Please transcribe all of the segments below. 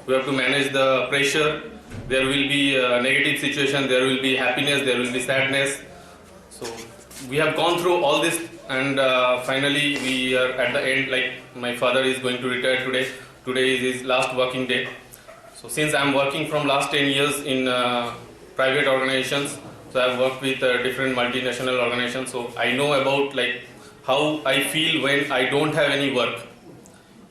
we have to manage the pressure. There will be negative situation, there will be happiness, there will be sadness. So we have gone through all this, and finally we are at the end. Like, my father is going to retire today. Today is his last working day. So since I am working from last 10 years in private organizations, so I have worked with different multinational organizations. So I know about like how I feel when I don't have any work.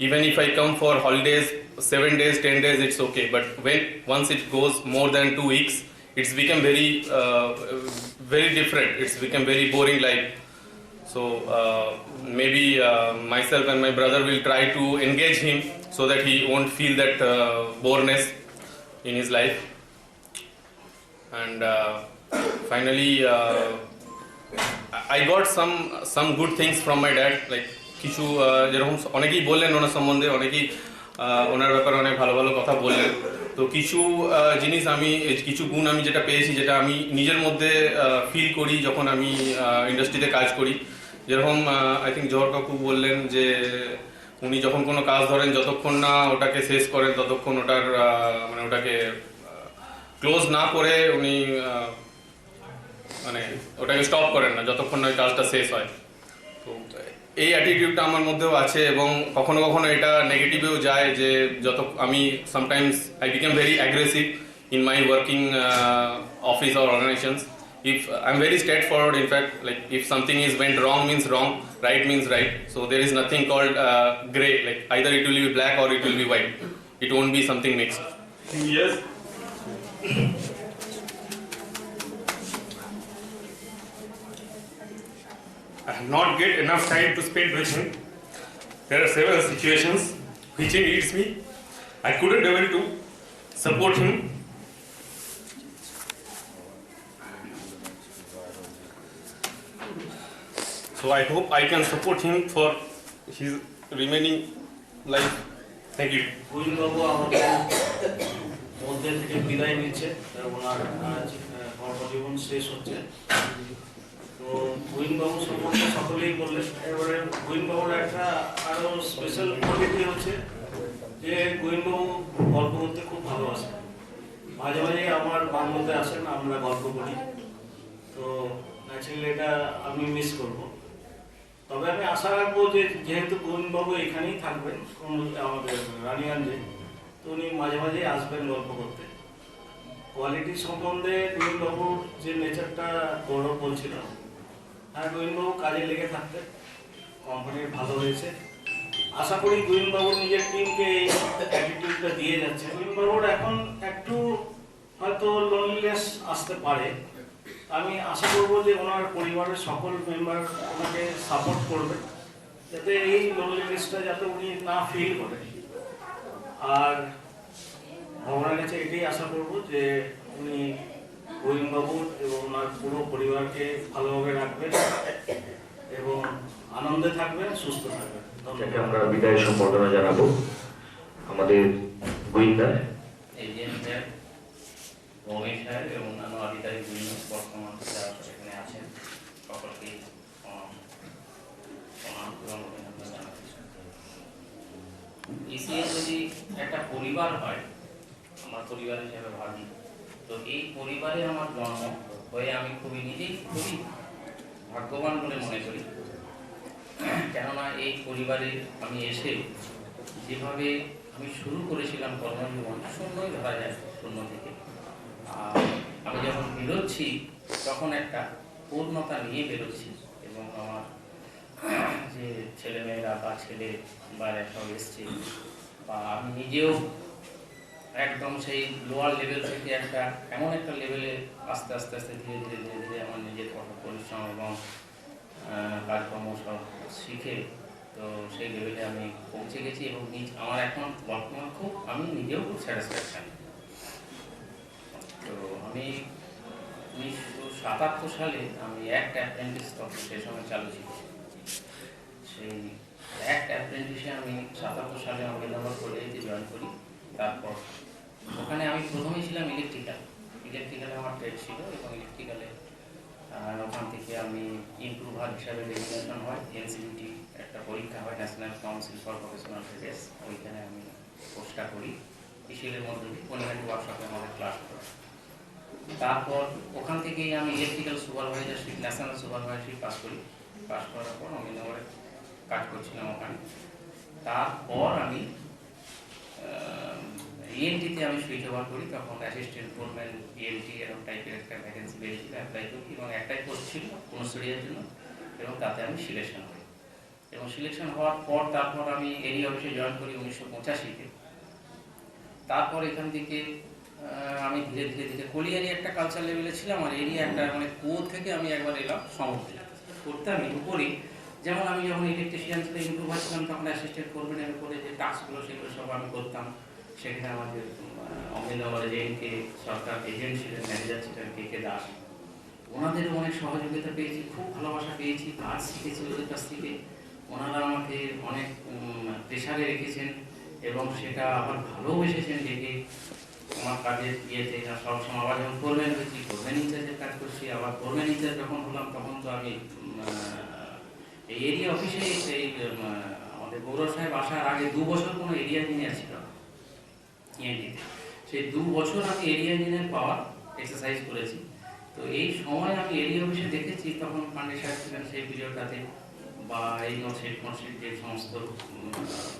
Even if I come for holidays, 7 days, 10 days, it's okay. But when once it goes more than 2 weeks, it's become very different. It's become very boring life. So maybe myself and my brother will try to engage him so that he won't feel that boreness in his life. And finally, I got some good things from my dad. Like কিছু যেরকম অনেকেই বললেন ওনার সম্বন্ধে, অনেকেই ওনার ব্যাপারে অনেক ভালো ভালো কথা বললেন। তো কিছু জিনিস আমি, কিছু গুণ আমি যেটা পেয়েছি, যেটা আমি নিজের মধ্যে ফিল করি যখন আমি ইন্ডাস্ট্রিতে কাজ করি। যেরকম আই থিঙ্ক জহর কাকু বললেন যে উনি যখন কোনো কাজ ধরেন, যতক্ষণ না ওটাকে শেষ করেন ততক্ষণ ওটার মানে ওটাকে ক্লোজ না করে উনি মানে ওটাকে স্টপ করেন না যতক্ষণ না ওই কাজটা শেষ হয়। তো এই অ্যাটিটিউডটা আমার মধ্যেও আছে, এবং কখনো কখনো এটা নেগেটিভেও যায় যে যত আমি sometimes I become very aggressive in my working office or organisations. If I'm very straightforward, in fact, like if something is went wrong means wrong, right means right. So there is nothing called gray. Like either it will be black or it will be white. It won't be something mixed. Yes. I have not get enough time to spend with him. There are several situations which he needs me. I couldn't able to support him. So I hope I can support him for his remaining life. Thank you. Gobinda বাবু আমাদের মধ্যে থেকে বিদায় নিচ্ছে, ওনার কর্মজীবন শেষ হচ্ছে। তো গোবিন্দ বাবু সম্পর্কে সকলেই বললেন। এবারে গোবিন্দ বাবুর একটা আরো স্পেশাল কোয়ালিটি হচ্ছে যে গোবিন্দ বাবু গল্প করতে খুব ভালোবাসেন। মাঝে মাঝে আমার বাংলাতে আসেন, আমরা গল্প করি। তো ন্যাচারালি এটা আমি মিস করবো। তবে আমি আশা রাখবো যে যেহেতু গোবিন্দবাবু এখানেই থাকবেন আমাদের রানীগঞ্জে, তো উনি মাঝে মাঝে আসবেন গল্প করতে। কোয়ালিটি সম্বন্ধে গোবিন্দবাবুর যে নেচারটা গৌরব বলছিল, হ্যাঁ গোবিন্দবাবু কাজে লেগে থাকতে কোম্পানির ভালো হয়েছে। আশা করি গোবিন্দবাবু নিজের টিমকে এই অ্যাটিটিউডটা দিয়ে যাচ্ছে। গোবিন্দবাবুর এখন একটু হয়তো লোনলিনেস আসতে পারে। আমি আশা করবো যে ওনার পরিবারের সকল মেম্বার ওনাকে সাপোর্ট করবে, যাতে এই লোনলিনেসটা যাতে উনি না ফিল করেন। আর ভগবানের কাছে এটাই আশা করবো যে উনি গোবিন্দবাবু এবং ওনার পুরো পরিবারকে ভালোভাবে রাখবেন এবং আনন্দে থাকবেন, সুস্থ থাকবেন। আমরা বিদায় সম্বর্ধনা জানাবো আমাদের গোয়েন্দা মৌমিক সাহেব এবং অন্যান্য আধিকারিক বর্তমান যারা সেখানে আছেন সকলকে যদি একটা পরিবার হয়, আমার পরিবার হিসেবে ভাবি, তো এই পরিবারে আমার জন্ম হয়ে আমি নিজেই খুবই ভাগ্যবান বলে মনে করি। কেননা এই পরিবারে আমি এসে যেভাবে আমি শুরু করেছিলাম কর্মজীবন, শূন্যই ধরা যায়, শূন্য থেকে আমি যখন বেরোচ্ছি তখন একটা পূর্ণতা নিয়ে বেরোচ্ছি, এবং আমার যে ছেলেমেয়েরা বা ছেলে বাইরে সব এসছে, বা আমি নিজেও একদম সেই লোয়ার লেভেল থেকে একটা এমন একটা লেভেলে আস্তে আস্তে আস্তে ধীরে ধীরে ধীরে ধীরে আমার নিজের কঠোর পরিশ্রম এবং কাজকর্ম সব শিখে তো সেই লেভেলে আমি পৌঁছে গেছি, এবং আমার এখন বর্তমান খুব আমি নিজেও খুব স্যাটিসফ্যাকশন। তো আমি 1977 সালে আমি অ্যাক্ট অ্যাপ্রেন্টিস তখন সেই সময় চালু ছিল। সেই অ্যাক্ট অ্যাপ্রেন্টিসে আমি 77 সালে আবেদন করে জয়েন করি। তারপর ওখানে আমি প্রথমেই ছিলাম ইলেকট্রিক্যালে আমার ট্রেড ছিল, এবং ইলেকট্রিক্যালে ওখান থেকে আমি ইমপ্রুভার হিসাবে ডেজিগনেশন হয়, এনসিবিটি একটা পরীক্ষা হয়, national council for professional traders, ওইখানে আমি কোর্সটা করি। ইসিলের মধ্যে দিয়ে পনিহাটি ওয়ার্কশপে আমাদের ক্লাস করে। তারপর ওখান থেকেই আমি ইলেকট্রিক্যাল সুপারভাইজারশিপ, ন্যাশনাল সুপারভাইজারশিপ পাস করি। পাস করার পর অমিনগরে কাজ করছিলাম ওখানে। তারপর আমি ইএনটিতে আমি সুইচ ওভার করি, তখন অ্যাসিস্ট্যান্ট ফোরম্যান ইএনটি এরকম টাইপের একটা ভ্যাকেন্সি বেরিয়েছিল, অ্যাপ্লাই করি এবং একটাই পোস্ট ছিল কনস্ট্রাকশনের জন্য, এবং তাতে আমি সিলেকশন হই। এবং সিলেকশন হওয়ার পর তারপর আমি এরিয়া অফিসে জয়েন করি 1985-তে। তারপর এখান থেকে আমি ধীরে ধীরে ধীরে কলিয়ারি একটা কালচার লেভেলে ছিলাম, আর এরিয়া একটা মানে কুয়ো থেকে আমি একবার এলাম সমুদ্রে করতে। আমি উপরে যেমন আমি যখন ইলেকট্রিশিয়ান ছিলাম, ইম্প্রুভার ছিলাম, তখন অ্যাসিস্ট্যান্ট করবেন আমি করে যে টাস্কগুলো সেগুলো সব আমি করতাম। সেখানে আমাদের অমিনগরে যে সরকার এজেন্ট ছিলেন, ম্যানেজার ছিলেন কে দাস, ওনাদেরও অনেক সহযোগিতা পেয়েছি, খুব ভালোবাসা পেয়েছি, কাজ শিখেছি ওদের কাছ থেকে। ওনারা আমাকে অনেক প্রেশারে রেখেছেন এবং সেটা আবার ভালোবেসেছেন দেখে আমার কাজের ইয়েতে। সবসময় আবার যখন ফোরম্যান হয়েছি, ফোরম্যান ইনচার্জের কাজ করছি, আবার ফোরম্যান ইনচার্জ যখন হলাম তখন তো আমি এই এরিয়া অফিসে এই আমাদের গৌরব সাহেব আসার আগে 2 বছর কোনো এরিয়া ইঞ্জিনিয়ার ছিল ইএনটিতে। সেই 2 বছর আমি এরিয়া ইঞ্জিনিয়ার পাওয়ার এক্সারসাইজ করেছি। তো এই সময় আমি এরিয়া অফিসে দেখেছি, তখন পান্ডে সাহেব ছিলেন সেই পিরিয়ডটাতে, বা এই নোটশিট যে সমস্ত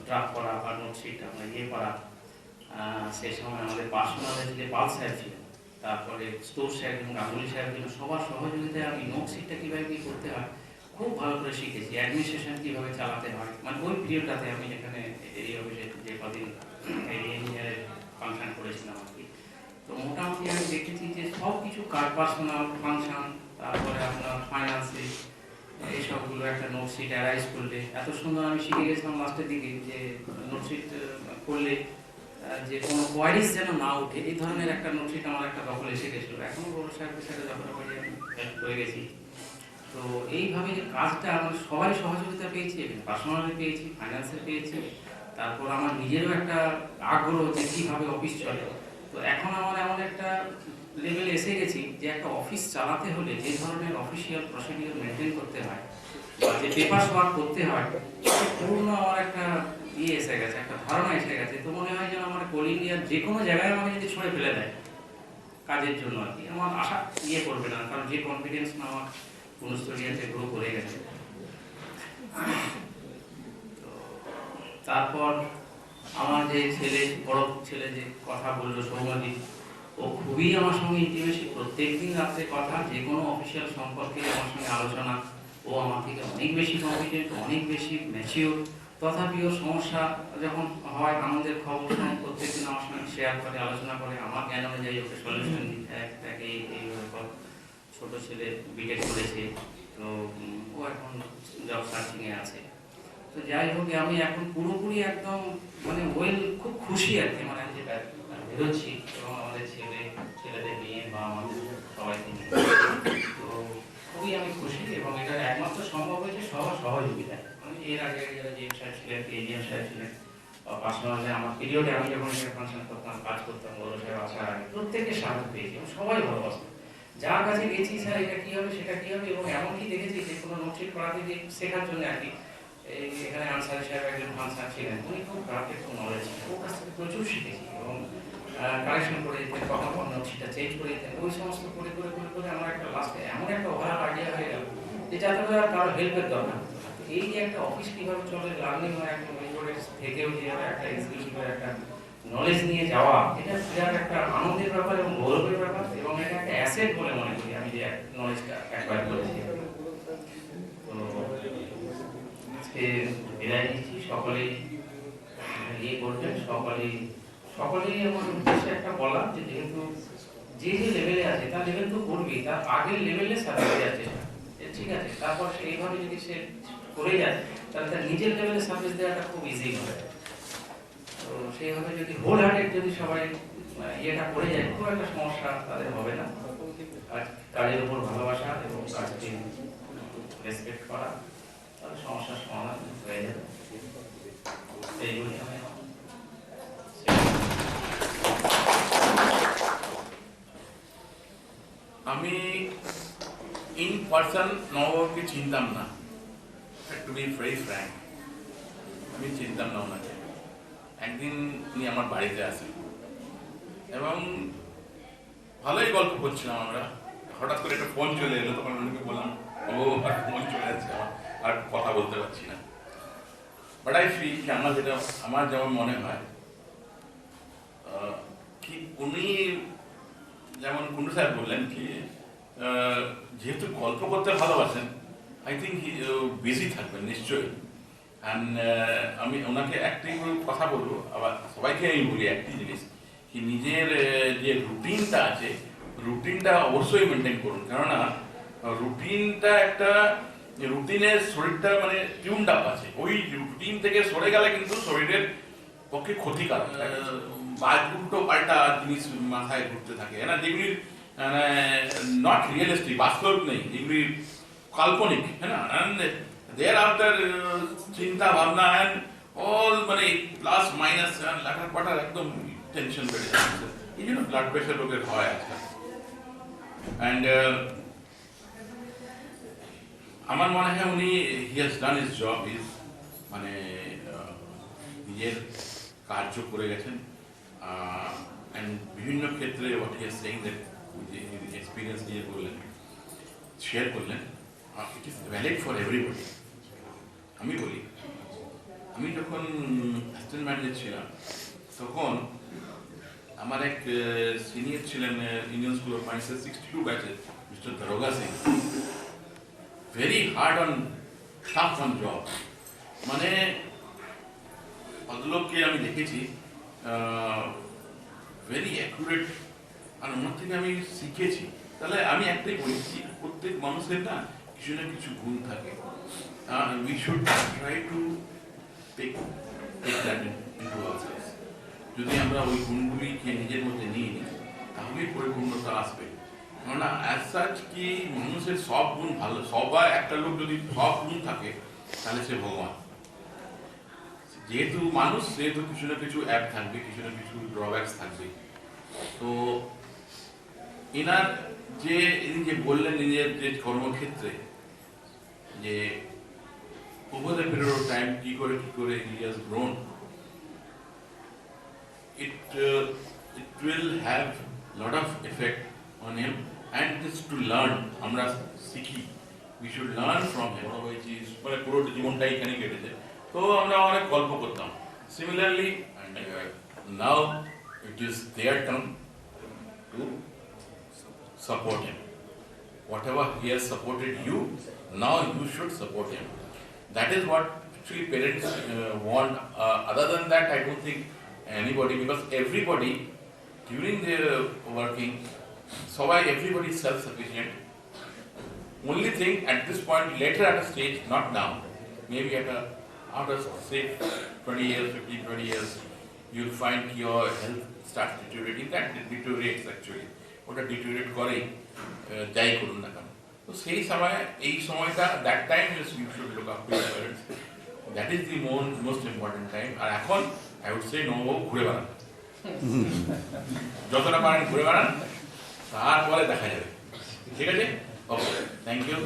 ড্রাফট করা বা নোটশিট আমরা ইয়ে করা, সেই সময় আমাদের পার্সোনালে যে পাল সাহেব ছিলেন, তারপরে স্টোর সাহেব এবং গাঙ্গুলি সাহেব ছিলেন, সবার সহযোগিতায় আমি নোটশিটটা কীভাবে কী করতে হয় খুব ভালো করে শিখেছি। অ্যাডমিনিস্ট্রেশন কীভাবে চালাতে হয়, মানে ওই পিরিয়ডটাতে আমি যেখানে এরিয়া অফিসে যে কদিন এরিয়া ইঞ্জিনিয়ারের ফাংশন করেছিলাম আর কি। তো মোটামুটি আমি দেখেছি যে সব কিছু কাজ, পার্সোনাল ফাংশন, তারপরে আপনার ফাইন্যান্সে এইসবগুলো একটা নোটশিট অ্যারাইজ করলে এত সুন্দর আমি শিখে গেছিলাম লাস্টের দিকে, যে নোটশিট করলে যে কোনো কোয়ারিজ যেন না উঠে, এই ধরনের একটা নোটশিট আমার একটা দখলে এসে গেছিলো। এখনও বড় সাহেবের সাথে যখন আমি হেল্প করে গেছি। তো এইভাবে যে কাজটা আমার সবারই সহযোগিতা পেয়েছি, পার্সোনালি পেয়েছি, ফাইন্যান্সে পেয়েছি। তারপর আমার নিজেরও একটা আগ্রহ যে কীভাবে অফিস চলে। তো এখন আমার এমন একটা লেভেলে এসে গেছি যে একটা অফিস চালাতে হলে যে ধরনের অফিসিয়াল প্রসিডিওর মেনটেন করতে হয় বা যে পেপার ওয়ার্ক করতে হয়, পূর্ণ আমার একটা এসে গেছে, একটা ধারণা এসে গেছে। তো মনে হয় যেন আমার কোল ইন্ডিয়ার যে কোনো জায়গায় আমাকে যদি ছড়ে ফেলে দেয় কাজের জন্য আর কি, আমার আশা করবে না, কারণ যে কনফিডেন্স না আমার পুনঃস্তরিয়াতে গ্রো করে গেছে। তো তারপর আমার যে বড় ছেলে যে কথা বললো সৌম্যদী, ও খুবই আমার সঙ্গে ইন্টিমেসি, প্রত্যেকদিন রাত্রে কথা, যে কোনো অফিসিয়াল সম্পর্কে আমার সঙ্গে আলোচনা। ও আমার থেকে অনেক বেশি কম্পিটেন্ট, অনেক বেশি ম্যাচিওর, তথাপিও সমস্যা যখন হয়, আনন্দের খবর প্রত্যেকদিন আমার সঙ্গে শেয়ার করে, আলোচনা করে, আমার জ্ঞান অনুযায়ী ওকে সলিউশন দিতে হয়। এইভাবে ছোট ছেলে বিটেক করেছে, তো ও এখন জব সার্চিংয়ে আছে। তো যাই হোক, আমি এখন পুরোপুরি একদম মানে খুব খুশি আর কি, মানে যেটা বেরোচ্ছি এবং আমাদের ছেলেদের নিয়ে বা আমাদের সবাইকে নিয়ে, তো খুবই আমি খুশি। এবং এটা একমাত্র সম্ভব হয়েছে সবার সহযোগিতায়। আমি এর আগে যারা জিএম সাহেব ছিলেন, এজিএম সাহেব ছিলেন, পার্সোনালি আমার পিরিয়ডে আমি যখন ফাংশন করতাম, কাজ করতাম, গৌরব সাহেব আসার আগে প্রত্যেকের সাহায্য পেয়েছি এবং সবাই ভালোবাসত। যার কাছে গেছি, স্যার এটা কী হবে সেটা কী হবে, এবং এমনকি দেখেছি যে কোনো নোটশিট করাতে গিয়ে শেখার জন্য আর কি, এখানে আনসারি সাহেব একজন ফাংশন ছিলেন, উনি খুব গ্রাফিক নলেজ ছিলেন, ওর কাছ থেকে প্রচুর শিখেছি এবং কারেকশন করে দিতেন, কখন কখন নোটশিটটা চেঞ্জ করে দিতেন। ওই সমস্ত করে করে করে করে আমার একটা লাস্টে এমন একটা ওভারঅল আইডিয়া হয়ে গেল যে যাতে করে আর কারো হেল্পের দরকার। এই যে একটা অফিস কীভাবে চলে, লার্নিং হয়, একটা মেজরের থেকেও যেভাবে একটা এক্সিকিউটিভের একটা নলেজ নিয়ে যাওয়া, এটা বিরাট একটা আনন্দের ব্যাপার এবং গৌরবের ব্যাপার, এবং এটা একটা অ্যাসেট বলে মনে করি আমি যে নলেজটা অ্যাকোয়ার করেছি। তো আজকে বিদায় নিচ্ছি, সকলেই করবেন, সকলেই আমার উদ্দেশ্যে একটা বলা যে যেহেতু যে লেভেলে আছে তার লেভেল তো করবেই, তার আগের লেভেলে সার্ভিস দেওয়ার চেষ্টা, ঠিক আছে। তারপর সেইভাবে যদি সে করে যায় তাহলে তার নিজের লেভেলে সার্ভিস দেওয়াটা খুব ইজি হবে। তো সেইভাবে যদি হোল হার্টেড যদি সবাই ইয়েটা করে যায়, খুব একটা সমস্যা তাদের হবে না। কাজের উপর ভালোবাসা এবং কাজকে রেসপেক্ট করা, তাহলে সমস্যার সমাধান হয়ে যাবে। এইগুলি আমি ইন পার্সন নবাবকে চিনতাম না, টু বি ভেরি ফ্র্যাঙ্ক, আমি চিনতাম না ওনাকে। একদিন উনি আমার বাড়িতে আসেন, এবং ভালোই গল্প করছিলাম আমরা। হঠাৎ করে একটা ফোন চলে এলো, তখন অনেকে বললাম ও আর ফোন চলে যাচ্ছে, আর কথা বলতে পারছি না। বাট আই ফিল কি আমার যেমন মনে হয় কি উনি যেমন কুন্ডু স্যার বললেন কি যেহেতু গল্প করতে ভালোবাসেন, আই থিঙ্ক বিজি থাকবেন নিশ্চয়ই। অ্যান্ড আমি ওনাকে একটি কথা বলবো, আবার সবাইকে আমি বলি একটি জিনিস কি নিজের যে রুটিনটা আছে, রুটিনটা অবশ্যই মেনটেন করুন। কেননা রুটিনটা একটা রুটিনের শরীরটা মানে টিউনড আপ আছে, ওই রুটিন থেকে সরে গেলে কিন্তু শরীরের পক্ষে ক্ষতিকারক। উল্টো পাল্টা জিনিস মাথায় ঘুরতে থাকে না, যেগুলি নট রিয়েলিস্টিক, বাস্তব নেই, যেগুলি কাল্পনিক, হ্যাঁ না। অ্যান্ড দেয়ার আফটার চিন্তা ভাবনা অ্যান্ড অল মানে প্লাস মাইনাস লাটার পাটার একদম টেনশন বেড়ে যাচ্ছে। এই জন্য ব্লাড প্রেশার রোগের হয় আজকাল। অ্যান্ড আমার মনে হয় উনি he has done his job, is মানে নিজের কার্য করে গেছেন। অ্যান্ড বিভিন্ন ক্ষেত্রে what he has saying that experience নিয়ে বললেন, শেয়ার করলেন, it is valid for everybody. আমি বলি, আমি যখন অ্যাসিস্ট্যান্ট ম্যানেজার ছিলাম তখন আমার এক সিনিয়র ছিলেন ইন্ডিয়ান স্কুল অফ মাইন্স 62 ব্যাচের মিস্টার দারোগা Singh. Very hard on tough on job, মানে ভদ্রলোককে আমি দেখেছি ভেরি অ্যাকুরেট, আর ওনার থেকে আমি শিখেছি। তাহলে আমি একটাই বলি, প্রত্যেক মানুষের না কিছু না কিছু গুণ থাকে। We should try to take that into ourselves. যদি আমরা ওই গুণগুলিকে নিজের মধ্যে নিয়ে নিই তাহলেই পরিপূর্ণতা আসবে। কেননা অ্যাজ সাচ কি মানুষের সব গুণ ভালো, সবাই একটা লোক যদি সব গুণ থাকে তাহলে সে ভগবান। যেহেতু মানুষ সেহেতু কিছু না কিছু অ্যাপ থাকবে, কিছু না কিছু ড্রব্যাকস থাকবে। তো এনার যে ইনি যে বললেন নিজের যে কর্মক্ষেত্রে যে over the period of time কি করে he has grown, it will have lot of effect on him, and just to learn আমরা শিখি, we should learn from him, which is মানে পুরো জীবনটাই এখানে কেটেছে। তো আমরা অনেক গল্প করতাম similarly, and now it is their turn to support him. Whatever he has supported you, now you should support him. That is what actually parents want. Other than that, I don't think anybody, because everybody during their working, so everybody is self-sufficient. Only thing at this point, later at a stage, not now, maybe after say 20 years, 15, 20 years, you'll find your health starts deteriorating. That deteriorates actually. What a deteriorate করে যাই করুন না কেন। তো সেই সময় এই সময়টা that time is you should look after your parents, that is the most important time. আর এখন আই উড সে নববাবু ঘুরে বেড়ান, যতটা পারেন ঘুরে বেড়ান, তারপরে দেখা যাবে। ঠিক আছে, ওকে, থ্যাংক ইউ।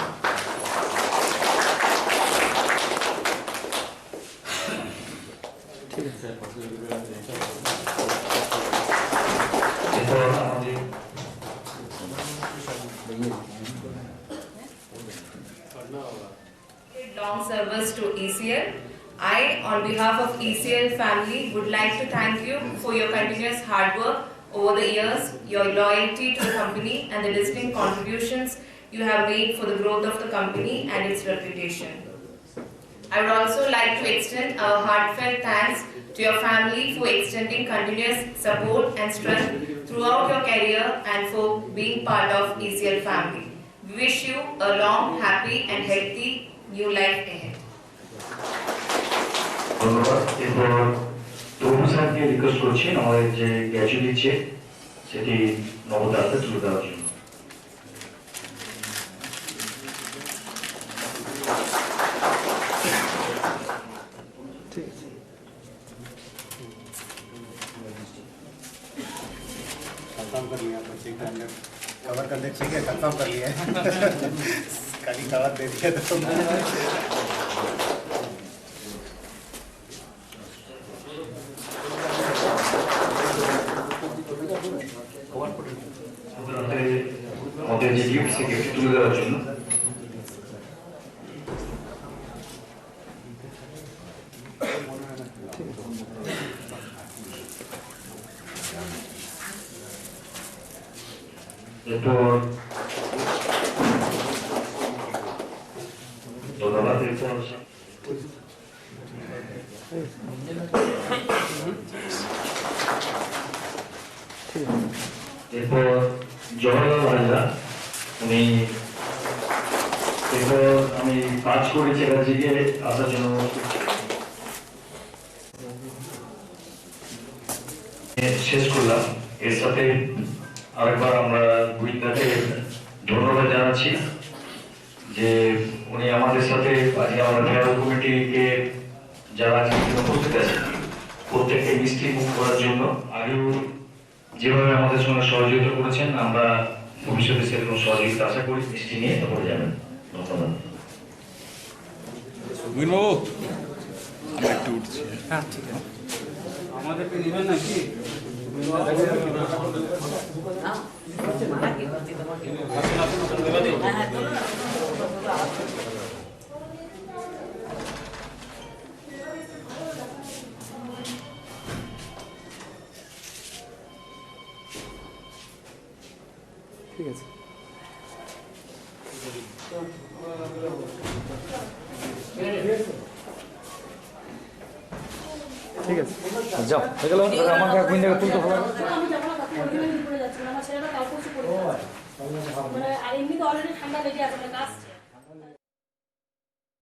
ঠিক আছে Long service to ECL. I, on behalf of ECL family, would like to thank you for your continuous hard work over the years, your loyalty to the company, and the distinct contributions you have made for the growth of the company and its reputation. I would also like to extend a heartfelt thanks to your family for extending continuous support and strength throughout your career and for being part of ECL family. We wish you a long, happy and healthy new life ahead. ধন্যবাদ। এরপর তরুণ স্যারকে request করছি আমাদের যে graduate দিচ্ছে সেটি নবদার হাতে তুলে দেওয়ার জন্য। कंफर्म कर लिया कवर करने चाहिए, कंफर्म कर लिया कभी कवर दे दिया तो আমাদের যে গিফট সে গিফট তুলে দেওয়ার জন্য। এরপর ধন্যবাদ। এরপর জওয়াহরলাল হাজরা, উনি এরপর আমি 5 কোটি চ্যাটার্জিকে আসার জন্য শেষ করলাম। এর সাথে আরেকবার আমরা গোয়েন্দাকে ধন্যবাদ জানাচ্ছি যে উনি আমাদের সাথে আজকে আমরা ফেয়ার কমিটিকে যারা আজকে উপস্থিত আছেন প্রত্যেককে মিষ্টি মুখ করার জন্য আগেও যেভাবে আমাদের সঙ্গে সহযোগিতা করেছেন, আমরা ভবিষ্যতে সেরকম সহযোগিতা আশা করি। মিষ্টি নিয়ে তারপরে যাবেন। ধন্যবাদ। হ্যাঁ ঠিক আছে, আমাদেরকে নেবেন নাকি? ঠিক আছে, ঠিক আছে, যাও হয়ে গেল। আমাকে গোয়েন্দাকে তুলতে হবে। আমি যাবো না, কাকু ওইখানে পড়ে যাচ্ছিল, আমার ছেলেটা কাল পরশু পড়ে যাচ্ছে। মানে আর এমনি তো অলরেডি ঠান্ডা লেগে আছে, মানে কাজ